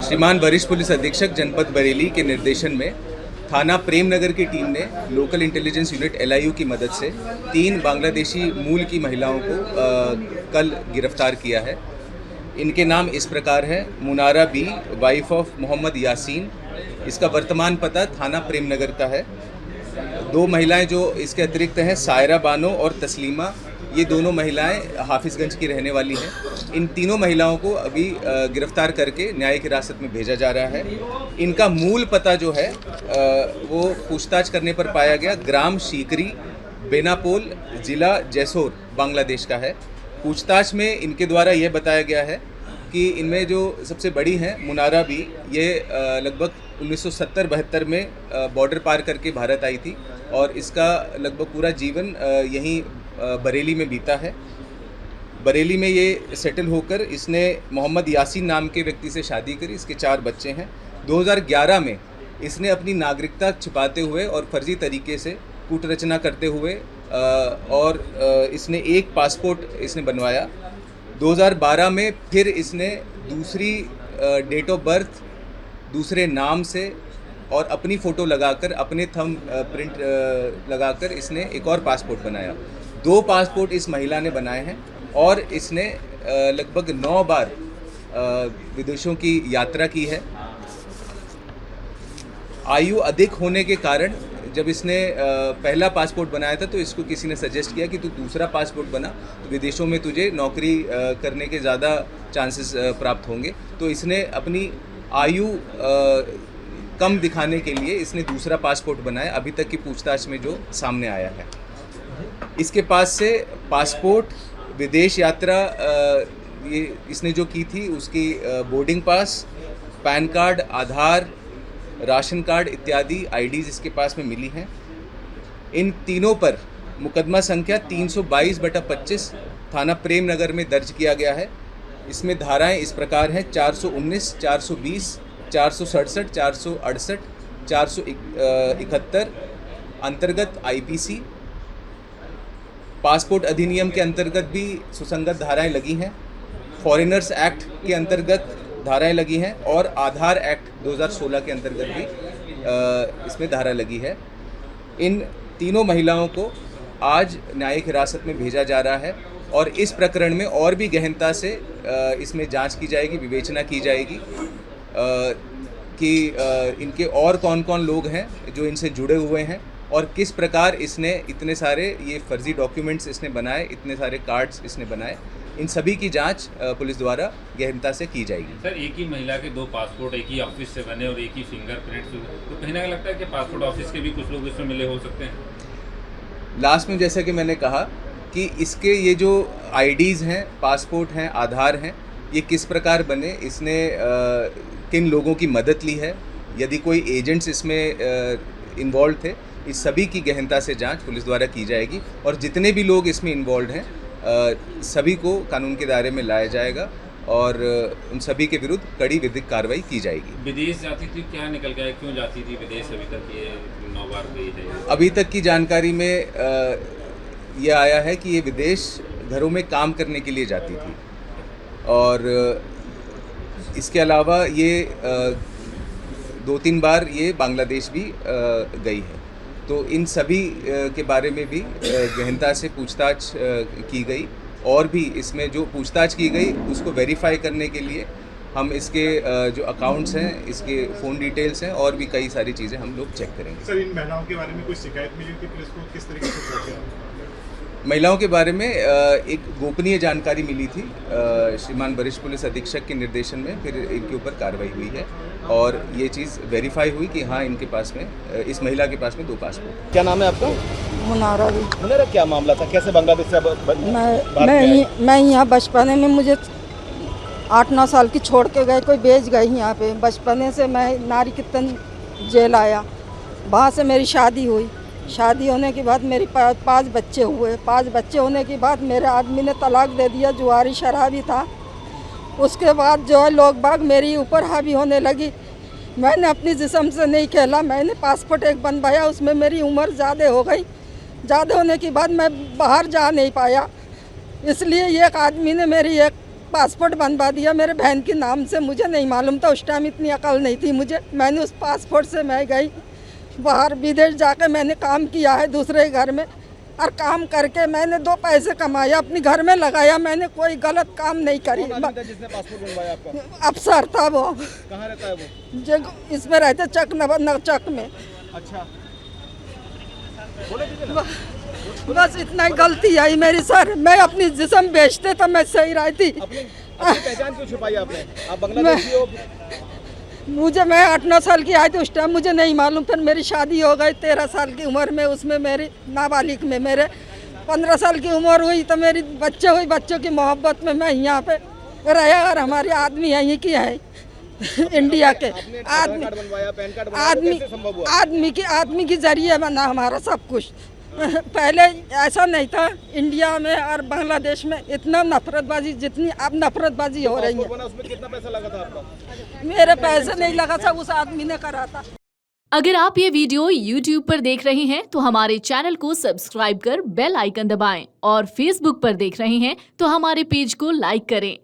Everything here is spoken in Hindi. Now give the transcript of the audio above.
श्रीमान वरिष्ठ पुलिस अधीक्षक जनपद बरेली के निर्देशन में थाना प्रेम नगर की टीम ने लोकल इंटेलिजेंस यूनिट एलआईयू की मदद से 3 बांग्लादेशी मूल की महिलाओं को कल गिरफ्तार किया है। इनके नाम इस प्रकार है: मुनारा बी, वाइफ ऑफ मोहम्मद यासीन। इसका वर्तमान पता थाना प्रेम नगर का है। 2 महिलाएं जो इसके अतिरिक्त हैं, सायरा बानो और तस्लीमा, ये दोनों महिलाएं हाफिजगंज की रहने वाली हैं। इन तीनों महिलाओं को अभी गिरफ्तार करके न्यायिक हिरासत में भेजा जा रहा है। इनका मूल पता जो है वो पूछताछ करने पर पाया गया ग्राम शीकरी, बेनापोल, ज़िला जैसोर, बांग्लादेश का है। पूछताछ में इनके द्वारा यह बताया गया है कि इनमें जो सबसे बड़ी हैं मुनारा बी, ये लगभग 1970-72 में बॉर्डर पार करके भारत आई थी और इसका लगभग पूरा जीवन यहीं बरेली में बीता है। बरेली में ये सेटल होकर इसने मोहम्मद यासीन नाम के व्यक्ति से शादी करी। इसके 4 बच्चे हैं। 2011 में इसने अपनी नागरिकता छिपाते हुए और फर्जी तरीके से कूटरचना करते हुए और इसने एक पासपोर्ट इसने बनवाया। 2012 में फिर इसने दूसरी डेट ऑफ बर्थ, दूसरे नाम से और अपनी फ़ोटो लगाकर, अपने थंब प्रिंट लगाकर इसने एक और पासपोर्ट बनाया। 2 पासपोर्ट इस महिला ने बनाए हैं और इसने लगभग 9 बार विदेशों की यात्रा की है। आयु अधिक होने के कारण जब इसने पहला पासपोर्ट बनाया था तो इसको किसी ने सजेस्ट किया कि तू दूसरा पासपोर्ट बना, तो विदेशों में तुझे नौकरी करने के ज़्यादा चांसेस प्राप्त होंगे। तो इसने अपनी आयु कम दिखाने के लिए इसने दूसरा पासपोर्ट बनाया, अभी तक की पूछताछ में जो सामने आया है। इसके पास से पासपोर्ट, विदेश यात्रा ये इसने जो की थी उसकी बोर्डिंग पास, पैन कार्ड, आधार, राशन कार्ड इत्यादि आईडीज़ इसके पास में मिली हैं। इन तीनों पर मुकदमा संख्या 322/25 थाना प्रेम नगर में दर्ज किया गया है। इसमें धाराएं इस प्रकार हैं: 419, 420, 467, 468, 471 अंतर्गत आईपीसी। पासपोर्ट अधिनियम के अंतर्गत भी सुसंगत धाराएं लगी हैं। फॉरेनर्स एक्ट के अंतर्गत धाराएं लगी हैं और आधार एक्ट 2016 के अंतर्गत भी इसमें धारा लगी है। इन तीनों महिलाओं को आज न्यायिक हिरासत में भेजा जा रहा है और इस प्रकरण में और भी गहनता से इसमें जांच की जाएगी, विवेचना की जाएगी कि इनके और कौन कौन लोग हैं जो इनसे जुड़े हुए हैं और किस प्रकार इसने इतने सारे ये फर्जी डॉक्यूमेंट्स इसने बनाए, इतने सारे कार्ड्स इसने बनाए। इन सभी की जांच पुलिस द्वारा गहनता से की जाएगी। सर, एक ही महिला के 2 पासपोर्ट एक ही ऑफिस से बने और एक ही फिंगरप्रिंट, तो कहीं ना कहीं लगता है कि पासपोर्ट ऑफिस के भी कुछ लोग इसमें मिले हो सकते हैं। लास्ट में जैसा कि मैंने कहा कि इसके ये जो आईडीज़ हैं, पासपोर्ट हैं, आधार हैं, ये किस प्रकार बने, इसने किन लोगों की मदद ली है, यदि कोई एजेंट्स इसमें इन्वॉल्व थे, इस सभी की गहनता से जांच पुलिस द्वारा की जाएगी और जितने भी लोग इसमें इन्वॉल्व हैं सभी को कानून के दायरे में लाया जाएगा और उन सभी के विरुद्ध कड़ी विधिक कार्रवाई की जाएगी। विदेश जाती थी, क्या निकल गया, क्यों जाती थी विदेश? अभी तक ये 9 बार गई है। अभी तक की जानकारी में यह आया है कि ये विदेश घरों में काम करने के लिए जाती थी और इसके अलावा ये 2-3 बार ये बांग्लादेश भी गई है। तो इन सभी के बारे में भी गहनता से पूछताछ की गई और भी इसमें जो पूछताछ की गई उसको वेरीफाई करने के लिए हम इसके जो अकाउंट्स हैं, इसके फ़ोन डिटेल्स हैं और भी कई सारी चीज़ें हम लोग चेक करेंगे। सर, इन महिलाओं के बारे में कोई शिकायत मिली थी पुलिस को? किस तरीके से पहुंचे? महिलाओं के बारे में एक गोपनीय जानकारी मिली थी श्रीमान वरिष्ठ पुलिस अधीक्षक के निर्देशन में, फिर इनके ऊपर कार्रवाई हुई है और ये चीज़ वेरीफाई हुई कि हाँ, इनके पास में, इस महिला के पास में 2 पासपोर्ट। क्या नाम है आपका? मुनारा भी। मुनारा, क्या मामला था, कैसे बांग्लादेश से मैं यहाँ बचपने में, मुझे 8-9 साल की छोड़ के गए, कोई भेज गई यहाँ पे। बचपने से मैं नारी कीर्तन जेल आया, वहाँ से मेरी शादी हुई। शादी होने के बाद मेरी 5 बच्चे हुए। 5 बच्चे होने के बाद मेरे आदमी ने तलाक दे दिया, जुआरी शराबी था। उसके बाद जो है लोग बाग मेरी ऊपर हावी होने लगी। मैंने अपनी जिस्म से नहीं खेला, मैंने पासपोर्ट एक बनवाया, उसमें मेरी उम्र ज़्यादा हो गई। ज़्यादा होने के बाद मैं बाहर जा नहीं पाया, इसलिए एक आदमी ने मेरी एक पासपोर्ट बनवा दिया मेरे बहन के नाम से। मुझे नहीं मालूम था, उस टाइम इतनी अकल नहीं थी मुझे। मैंने उस पासपोर्ट से मैं गई बाहर विदेश जाकर मैंने काम किया है दूसरे घर में, और काम करके मैंने 2 पैसे कमाया, अपने घर में लगाया। मैंने कोई गलत काम नहीं करी। कौन आदमी था जिसने पासपोर्ट बनवाया आपका? अफसर था वो, कहाँ रहता है वो? जो इसमें रहते चक नवचक में। अच्छा, बोले दीजिए ना। बस इतना ही गलती आई मेरी सर। मैं अपनी जिस्म बेचते तो मैं सही रहती। अपनी पहचान क्यों छुपाई आपने? आप बांग्लादेशी हो? मैं 8-9 साल की आई थी उस टाइम, मुझे नहीं मालूम। फिर मेरी शादी हो गई 13 साल की उम्र में, उसमें मेरी नाबालिग में मेरे 15 साल की उम्र हुई तो मेरी बच्चे हुई। बच्चों की मोहब्बत में मैं यहाँ पे रहा, और हमारे आदमी यहीं की है इंडिया के। आपने आधार कार्ड बनवाया, पैन कार्ड बनवाया, कैसे संभव हुआ? आदमी की जरिए बना हमारा सब कुछ। पहले ऐसा नहीं था इंडिया में और बांग्लादेश में इतना नफरतबाजी जितनी अब नफरतबाजी हो रही है। बना, उसमें कितना पैसा लगा था आपका? मेरे पैसे नहीं लगा था, उस आदमी ने करा था। अगर आप ये वीडियो YouTube पर देख रहे हैं तो हमारे चैनल को सब्सक्राइब कर बेल आइकन दबाएं, और Facebook पर देख रहे हैं तो हमारे पेज को लाइक करें।